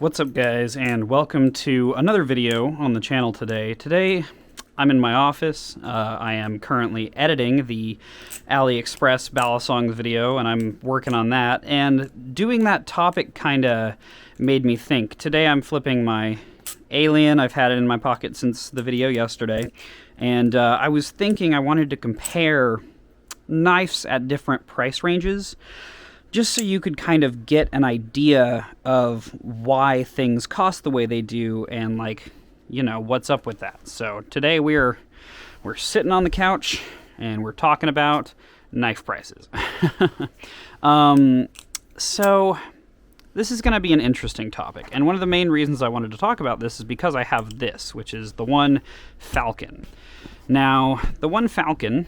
What's up, guys, and welcome to another video on the channel today. Today, I'm in my office. I am currently editing the AliExpress Balisongs video, and I'm working on that. And doing that topic kind of made me think. Today, I'm flipping my Alien. I've had it in my pocket since the video yesterday. And I was thinking I wanted to compare knives at different price ranges, just so you could kind of get an idea of why things cost the way they do and, like, you know, what's up with that. So today we're sitting on the couch and we're talking about knife prices. So this is going to be an interesting topic. And one of the main reasons I wanted to talk about this is because I have this, which is TheOne Falcon. Now, TheOne Falcon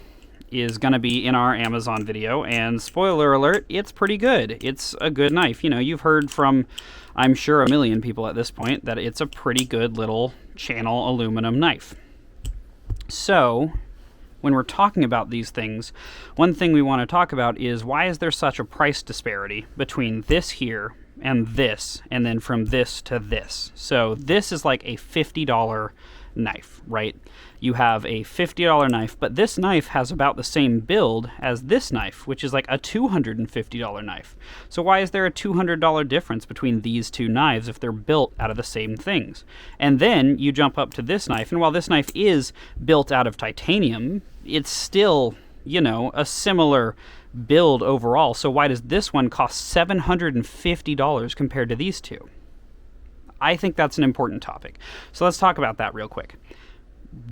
is going to be in our Amazon video, and spoiler alert, it's pretty good. It's a good knife. You know, you've heard from, I'm sure, a million people at this point that it's a pretty good little channel aluminum knife. So, when we're talking about these things, one thing we want to talk about is why is there such a price disparity between this here and then from this to this. So this is like a $50 knife, right? You have a $50 knife, but this knife has about the same build as this knife, which is like a $250 knife. So why is there a $200 difference between these two knives if they're built out of the same things? And then you jump up to this knife, and while this knife is built out of titanium, it's still, you know, a similar build overall. So why does this one cost $750 compared to these two? I think that's an important topic. So let's talk about that real quick.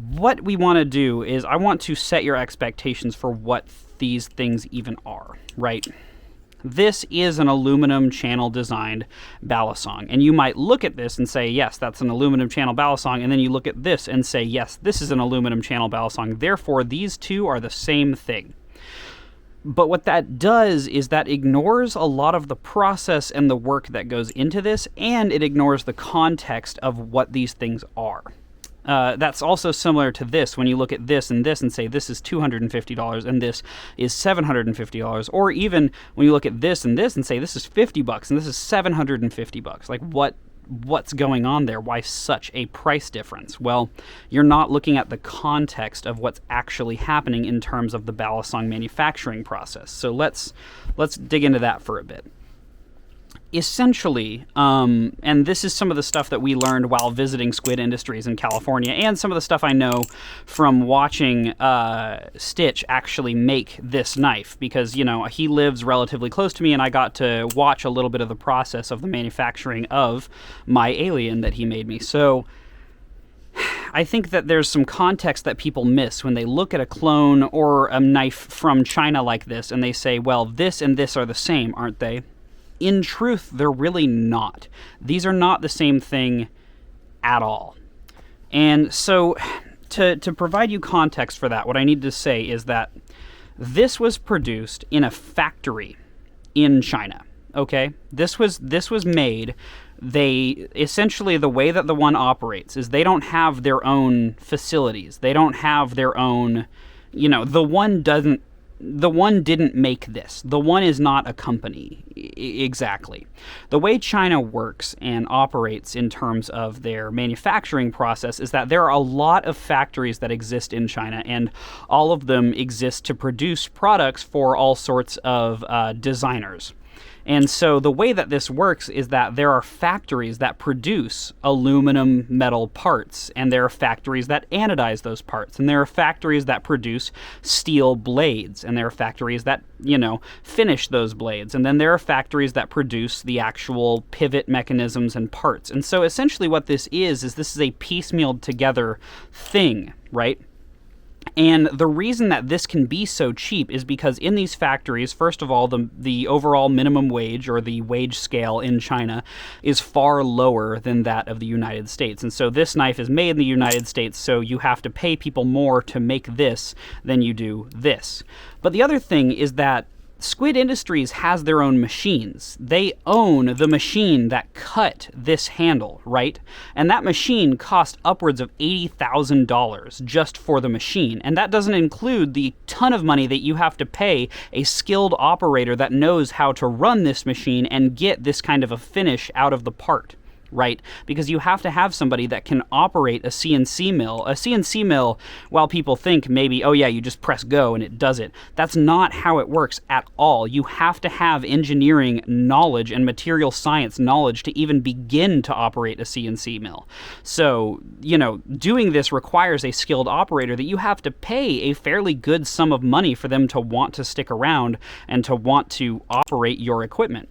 What we want to do is I want to set your expectations for what these things even are, right? This is an aluminum channel designed Balisong. And you might look at this and say, yes, that's an aluminum channel Balisong. And then you look at this and say, yes, this is an aluminum channel Balisong. Therefore, these two are the same thing. But what that does is that ignores a lot of the process and the work that goes into this, and it ignores the context of what these things are. That's also similar to this when you look at this and say this is $250 and this is $750, or even when you look at this and say this is $50 and this is $750. Like, what's going on there? Why such a price difference? Well, you're not looking at the context of what's actually happening in terms of the Balisong manufacturing process. So let's dig into that for a bit. Essentially, and this is some of the stuff that we learned while visiting Squid Industries in California, and some of the stuff I know from watching Stitch actually make this knife, because, you know, he lives relatively close to me, and I got to watch a little bit of the process of the manufacturing of my Alien that he made me. So I think that there's some context that people miss when they look at a clone or a knife from China like this, and they say, well, this and this are the same, aren't they? In truth, they're really not. These are not the same thing at all. And so, to provide you context for that, what I need to say is that this was produced in a factory in China, okay? This was made. They, essentially, the way that TheOne operates is they don't have their own facilities. They don't have their own, you know, TheOne didn't make this. TheOne is not a company, exactly. The way China works and operates in terms of their manufacturing process is that there are a lot of factories that exist in China, and all of them exist to produce products for all sorts of designers. And so the way that this works is that there are factories that produce aluminum metal parts, and there are factories that anodize those parts, and there are factories that produce steel blades, and there are factories that, you know, finish those blades, and then there are factories that produce the actual pivot mechanisms and parts. And so essentially what this is this is a piecemealed together thing, right? And the reason that this can be so cheap is because in these factories, first of all, the overall minimum wage, or the wage scale in China, is far lower than that of the United States. And so this knife is made in the United States, so you have to pay people more to make this than you do this. But the other thing is that Squid Industries has their own machines. They own the machine that cut this handle, right? And that machine cost upwards of $80,000 just for the machine. And that doesn't include the ton of money that you have to pay a skilled operator that knows how to run this machine and get this kind of a finish out of the part. right? Because you have to have somebody that can operate a CNC mill. A CNC mill, while people think maybe, oh yeah, you just press go and it does it, that's not how it works at all. You have to have engineering knowledge and material science knowledge to even begin to operate a CNC mill. So, you know, doing this requires a skilled operator that you have to pay a fairly good sum of money for them to want to stick around and to want to operate your equipment.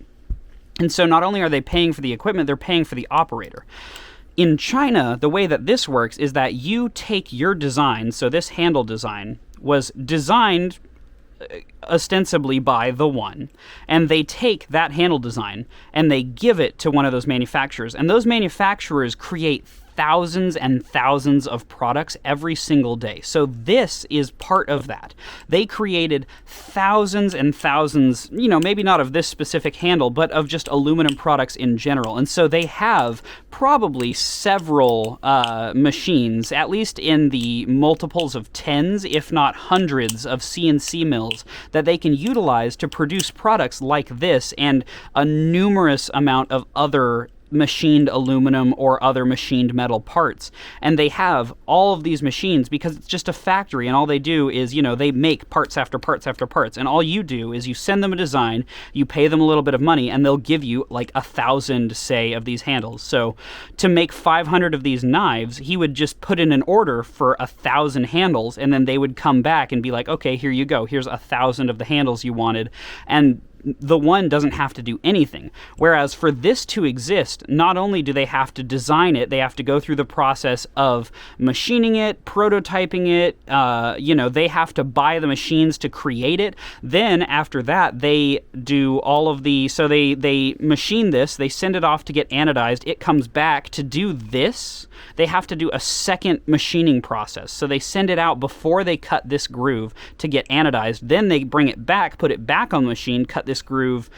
And so not only are they paying for the equipment, they're paying for the operator. In China, the way that this works is that you take your design, so this handle design was designed ostensibly by TheOne, and they take that handle design and they give it to one of those manufacturers, and those manufacturers create thousands and thousands of products every single day. So this is part of that. They created thousands and thousands, you know, maybe not of this specific handle, but of just aluminum products in general. And so they have probably several machines, at least in the multiples of tens, if not hundreds of CNC mills that they can utilize to produce products like this and a numerous amount of other machined aluminum or other machined metal parts. And they have all of these machines because it's just a factory, and all they do is, you know, they make parts after parts after parts, and all you do is you send them a design, you pay them a little bit of money, and they'll give you like 1,000, say, of these handles. So to make 500 of these knives, he would just put in an order for 1,000 handles, and then they would come back and be like, okay, here you go, here's 1,000 of the handles you wanted. And TheOne doesn't have to do anything. Whereas for this to exist, not only do they have to design it, they have to go through the process of machining it, prototyping it, you know, they have to buy the machines to create it. Then after that, they do all of the, so they machine this, they send it off to get anodized, it comes back to do this. They have to do a second machining process. So they send it out before they cut this groove to get anodized. Then they bring it back, put it back on the machine, cut this groove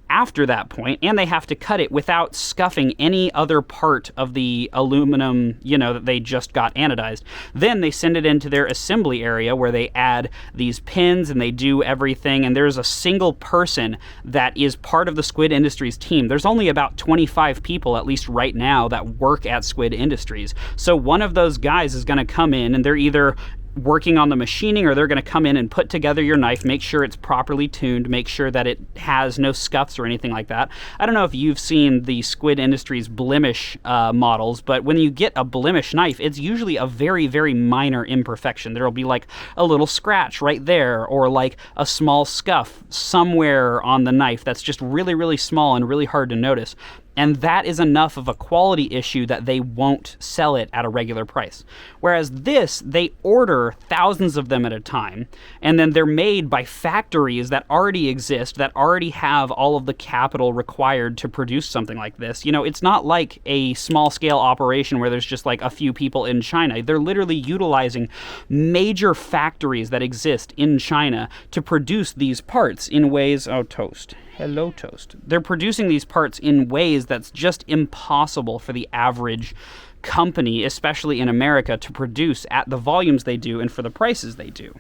after that point, and they have to cut it without scuffing any other part of the aluminum, you know, that they just got anodized. Then they send it into their assembly area where they add these pins and they do everything, and there's a single person that is part of the Squid Industries team. There's only about 25 people, at least right now, that work at Squid Industries. So one of those guys is going to come in, and they're either working on the machining, or they're going to come in and put together your knife, make sure it's properly tuned, make sure that it has no scuffs or anything like that. I don't know if you've seen the Squid Industries blemish models, but when you get a blemish knife, it's usually a very, very minor imperfection. There'll be like a little scratch right there, or like a small scuff somewhere on the knife that's just really, really small and really hard to notice. And that is enough of a quality issue that they won't sell it at a regular price. Whereas this, they order thousands of them at a time, and then they're made by factories that already exist, that already have all of the capital required to produce something like this. You know, it's not like a small-scale operation where there's just like a few people in China. They're literally utilizing major factories that exist in China to produce these parts in ways... Oh, Toast. Hello, Toast. They're producing these parts in ways that's just impossible for the average company, especially in America, to produce at the volumes they do and for the prices they do.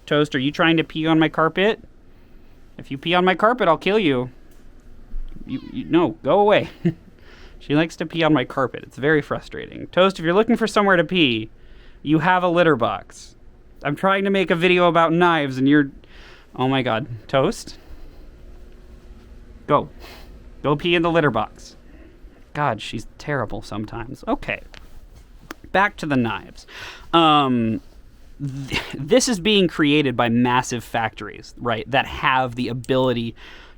Toast, are you trying to pee on my carpet? If you pee on my carpet, I'll kill you. No, go away. She likes to pee on my carpet. It's very frustrating. Toast, if you're looking for somewhere to pee, you have a litter box. I'm trying to make a video about knives and you're... Oh my god. Toast? Go. Go pee in the litter box. God, she's terrible sometimes. Okay. Back to the knives. This is being created by massive factories, right, that have the ability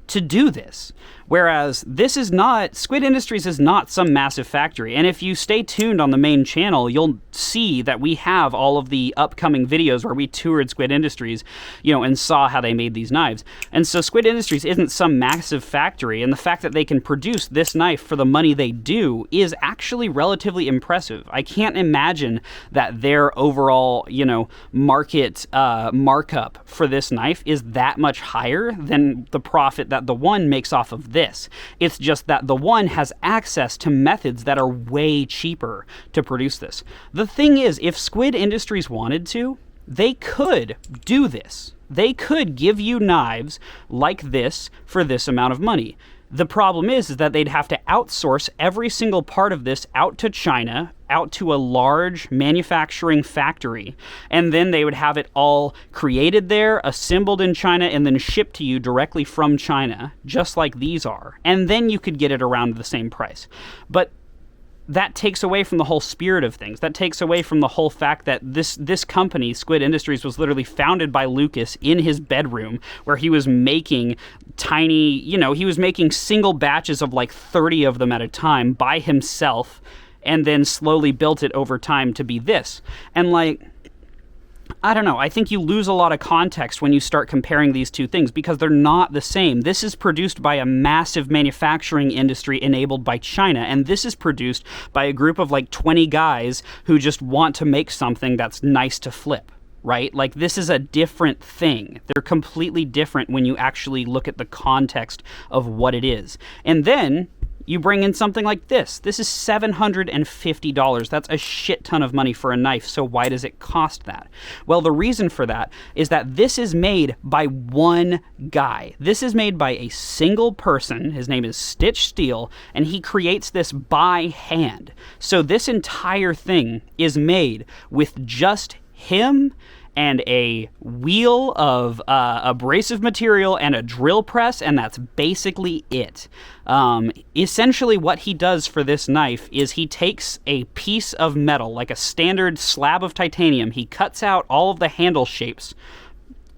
to do this. Whereas this is not, Squid Industries is not some massive factory. And if you stay tuned on the main channel, you'll see that we have all of the upcoming videos where we toured Squid Industries, you know, and saw how they made these knives. And so Squid Industries isn't some massive factory, and the fact that they can produce this knife for the money they do is actually relatively impressive. I can't imagine that their overall, you know, market markup for this knife is that much higher than the profit that TheOne makes off of this. It's just that TheOne has access to methods that are way cheaper to produce this. The thing is, if Squid Industries wanted to, they could do this. They could give you knives like this for this amount of money. The problem is that they'd have to outsource every single part of this out to China, out to a large manufacturing factory, and then they would have it all created there, assembled in China, and then shipped to you directly from China, just like these are. And then you could get it around the same price. But that takes away from the whole spirit of things. That takes away from the whole fact that this company, Squid Industries, was literally founded by Lucas in his bedroom, where he was making tiny, he was making single batches of like 30 of them at a time by himself, and then slowly built it over time to be this. And like, I don't know, I think you lose a lot of context when you start comparing these two things, because they're not the same. This is produced by a massive manufacturing industry enabled by China, and this is produced by a group of like 20 guys who just want to make something that's nice to flip, right? Like, this is a different thing. They're completely different when you actually look at the context of what it is. And then you bring in something like this. This is $750. That's a shit ton of money for a knife, so why does it cost that? Well, the reason for that is that this is made by one guy. This is made by a single person. His name is Stitch Steel, and he creates this by hand. So this entire thing is made with just him and a wheel of abrasive material and a drill press, and that's basically it. Essentially what he does for this knife is he takes a piece of metal, like a standard slab of titanium, he cuts out all of the handle shapes,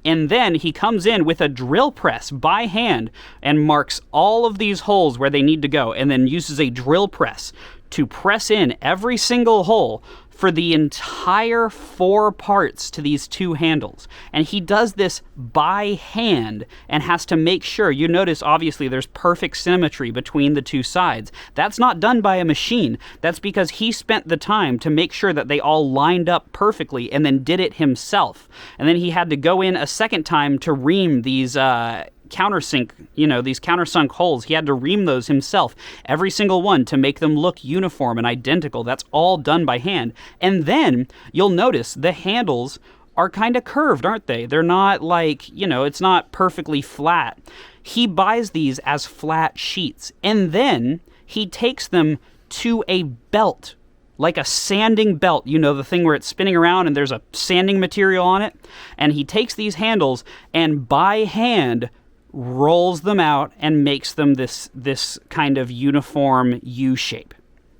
and then he comes in with a drill press by hand and marks all of these holes where they need to go, and then uses a drill press to press in every single hole for the entire 4 parts to these 2 handles. And he does this by hand and has to make sure, you notice obviously there's perfect symmetry between the 2 sides. That's not done by a machine. That's because he spent the time to make sure that they all lined up perfectly and then did it himself. And then he had to go in a second time to ream these countersink, these countersunk holes. He had to ream those himself, every single one, to make them look uniform and identical. That's all done by hand. And then you'll notice the handles are kind of curved, aren't they? They're not like, it's not perfectly flat. He buys these as flat sheets, and then he takes them to a belt, like a sanding belt, the thing where it's spinning around and there's a sanding material on it. And he takes these handles and by hand rolls them out and makes them this kind of uniform U shape.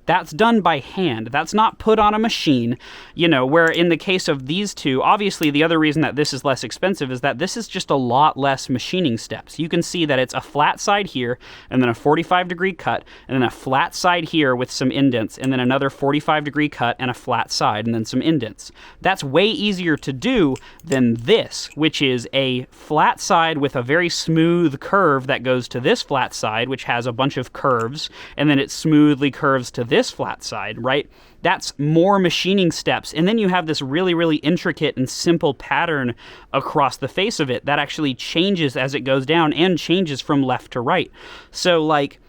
That's done by hand. That's not put on a machine, where in the case of these two, obviously the other reason that this is less expensive is that this is just a lot less machining steps. You can see that it's a flat side here, and then a 45-degree cut, and then a flat side here with some indents, and then another 45-degree cut and a flat side, and then some indents. That's way easier to do than this, which is a flat side with a very smooth curve that goes to this flat side, which has a bunch of curves, and then it smoothly curves to this flat side, right? That's more machining steps. And then you have this really, really intricate and simple pattern across the face of it that actually changes as it goes down and changes from left to right. So like,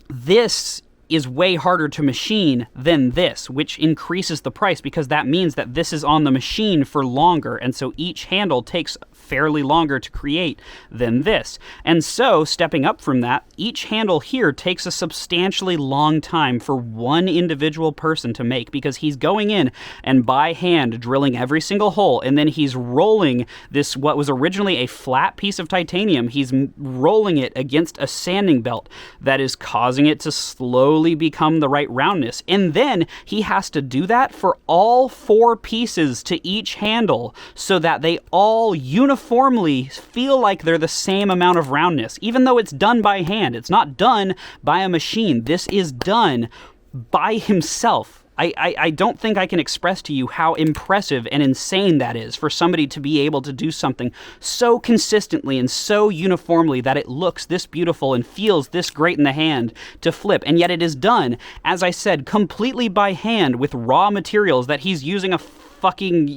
this is way harder to machine than this, which increases the price because that means that this is on the machine for longer, and so each handle takes fairly longer to create than this. And so, stepping up from that, each handle here takes a substantially long time for one individual person to make because he's going in and by hand drilling every single hole, and then he's rolling this, what was originally a flat piece of titanium, he's rolling it against a sanding belt that is causing it to slowly become the right roundness. And then he has to do that for all 4 pieces to each handle so that they all uniformly feel like they're the same amount of roundness, even though it's done by hand. It's not done by a machine. This is done by himself. I don't think I can express to you how impressive and insane that is for somebody to be able to do something so consistently and so uniformly that it looks this beautiful and feels this great in the hand to flip. And yet it is done, as I said, completely by hand with raw materials that he's using a fucking,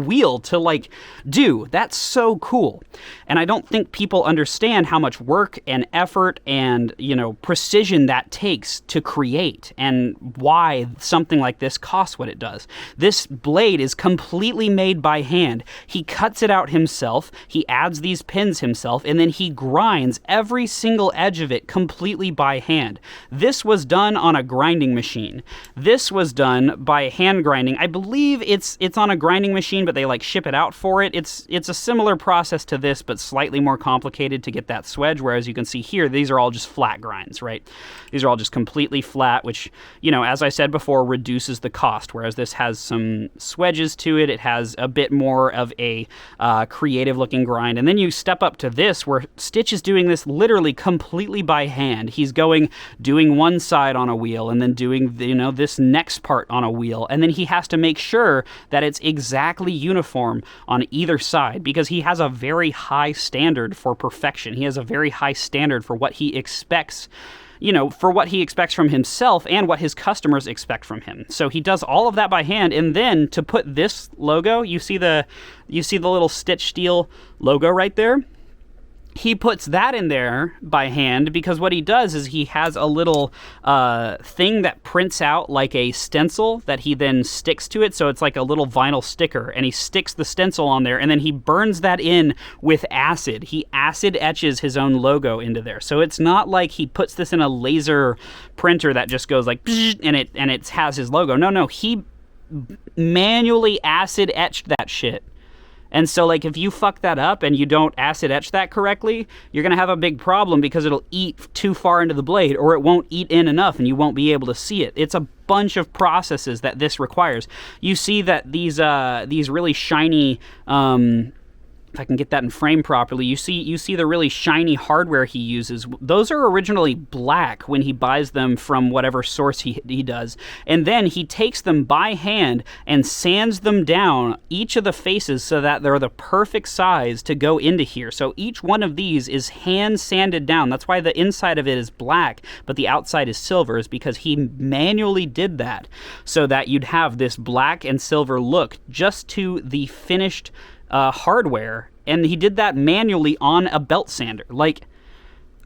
wheel to, like, do. That's so cool. And I don't think people understand how much work and effort and, precision that takes to create, and why something like this costs what it does. This blade is completely made by hand. He cuts it out himself, he adds these pins himself, and then he grinds every single edge of it completely by hand. This was done on a grinding machine. This was done by hand grinding. I believe it's on a grinding machine, but they like ship it out for it. It's a similar process to this, but slightly more complicated to get that swedge, whereas you can see here, these are all just flat grinds, right? These are all just completely flat, which, as I said before, reduces the cost, whereas this has some swedges to it. It has a bit more of a creative looking grind. And then you step up to this, where Stitch is doing this literally completely by hand. He's doing one side on a wheel, and then doing, this next part on a wheel. And then he has to make sure that it's exactly uniform on either side, because he has a very high standard for perfection. He has a very high standard for what he expects, for what he expects from himself and what his customers expect from him. So he does all of that by hand, and then to put this logo, you see the little Stitch Steel logo right there? He puts that in there by hand, because what he does is he has a little thing that prints out like a stencil that he then sticks to it. So it's like a little vinyl sticker, and he sticks the stencil on there, and then he burns that in with acid. He acid etches his own logo into there. So it's not like he puts this in a laser printer that just goes like, and it has his logo. No, he manually acid etched that shit. And so, like, if you fuck that up and you don't acid etch that correctly, you're going to have a big problem, because it'll eat too far into the blade, or it won't eat in enough and you won't be able to see it. It's a bunch of processes that this requires. You see that these really shiny, if I can get that in frame properly, you see the really shiny hardware he uses. Those are originally black when he buys them from whatever source he does. And then he takes them by hand and sands them down, each of the faces, so that they're the perfect size to go into here. So each one of these is hand sanded down. That's why the inside of it is black, but the outside is silver, is because he manually did that, so that you'd have this black and silver look just to the finished hardware, and he did that manually on a belt sander. Like,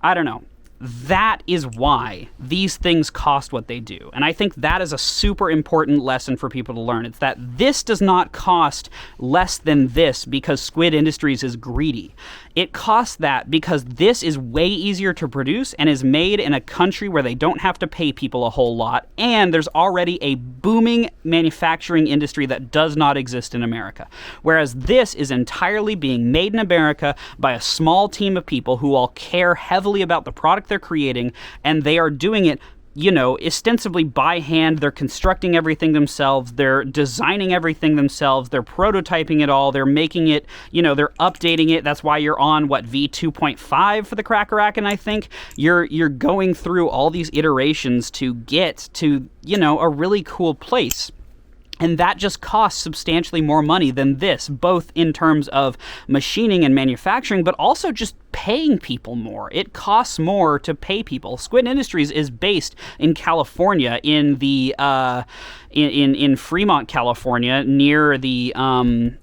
I don't know. That is why these things cost what they do. And I think that is a super important lesson for people to learn. It's that this does not cost less than this because Squid Industries is greedy. It costs that because this is way easier to produce and is made in a country where they don't have to pay people a whole lot, and there's already a booming manufacturing industry that does not exist in America. Whereas this is entirely being made in America by a small team of people who all care heavily about the product they're creating, and they are doing it, ostensibly by hand. They're constructing everything themselves. They're designing everything themselves. They're prototyping it all. They're making it, they're updating it. That's why you're on, V2.5 for the Krake Raken, I think. You're going through all these iterations to get to, a really cool place. And that just costs substantially more money than this, both in terms of machining and manufacturing, but also just paying people more. It costs more to pay people. Squid Industries is based in California, in the in Fremont, California, near the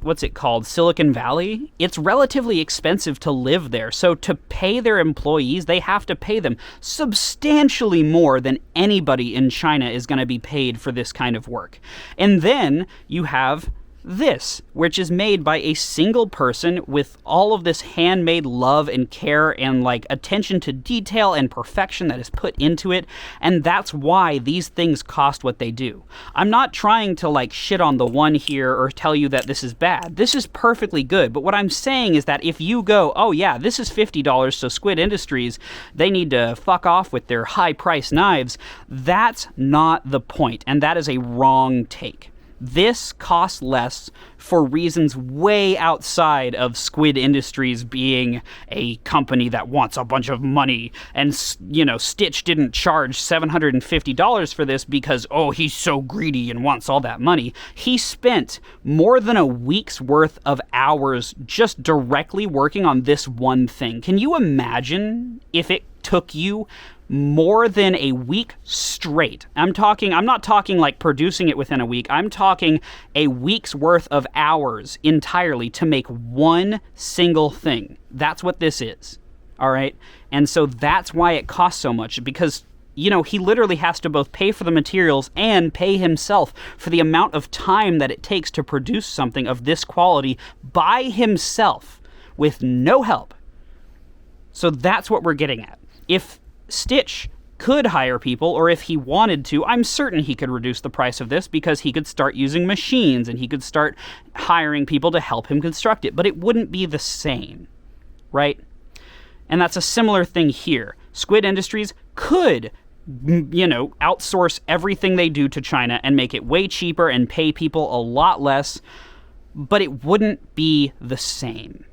what's it called, Silicon Valley. It's relatively expensive to live there, so to pay their employees, they have to pay them substantially more than anybody in China is going to be paid for this kind of work. And then you have this, which is made by a single person with all of this handmade love and care and attention to detail and perfection that is put into it, and that's why these things cost what they do. I'm not trying to shit on TheOne here or tell you that this is bad. This is perfectly good, but what I'm saying is that if you go, oh yeah, this is $50, so Squid Industries, they need to fuck off with their high-priced knives, that's not the point, and that is a wrong take. This costs less for reasons way outside of Squid Industries being a company that wants a bunch of money. And, Stitch didn't charge $750 for this because, he's so greedy and wants all that money. He spent more than a week's worth of hours just directly working on this one thing. Can you imagine if it took you more than a week straight. I'm not talking like producing it within a week. I'm talking a week's worth of hours entirely to make one single thing. That's what this is. All right? And so that's why it costs so much, because he literally has to both pay for the materials and pay himself for the amount of time that it takes to produce something of this quality by himself with no help. So that's what we're getting at. If Stitch could hire people, or if he wanted to, I'm certain he could reduce the price of this, because he could start using machines and he could start hiring people to help him construct it, but it wouldn't be the same, right? And that's a similar thing here. Squid Industries could, outsource everything they do to China and make it way cheaper and pay people a lot less, but it wouldn't be the same.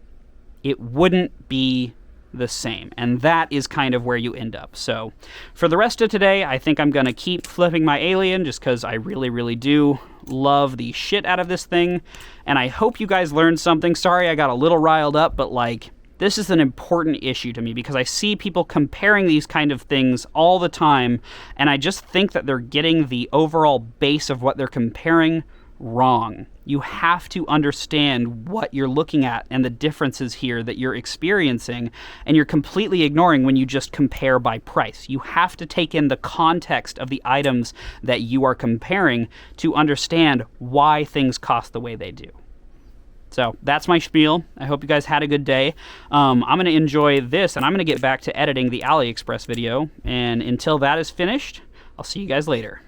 It wouldn't be the same. And that is kind of where you end up. So for the rest of today, I think I'm going to keep flipping my alien just because I really, really do love the shit out of this thing. And I hope you guys learned something. Sorry I got a little riled up, but this is an important issue to me because I see people comparing these kind of things all the time, and I just think that they're getting the overall base of what they're comparing wrong. You have to understand what you're looking at and the differences here that you're experiencing, and you're completely ignoring when you just compare by price. You have to take in the context of the items that you are comparing to understand why things cost the way they do. So that's my spiel. I hope you guys had a good day. I'm going to enjoy this, and I'm going to get back to editing the AliExpress video. And until that is finished, I'll see you guys later.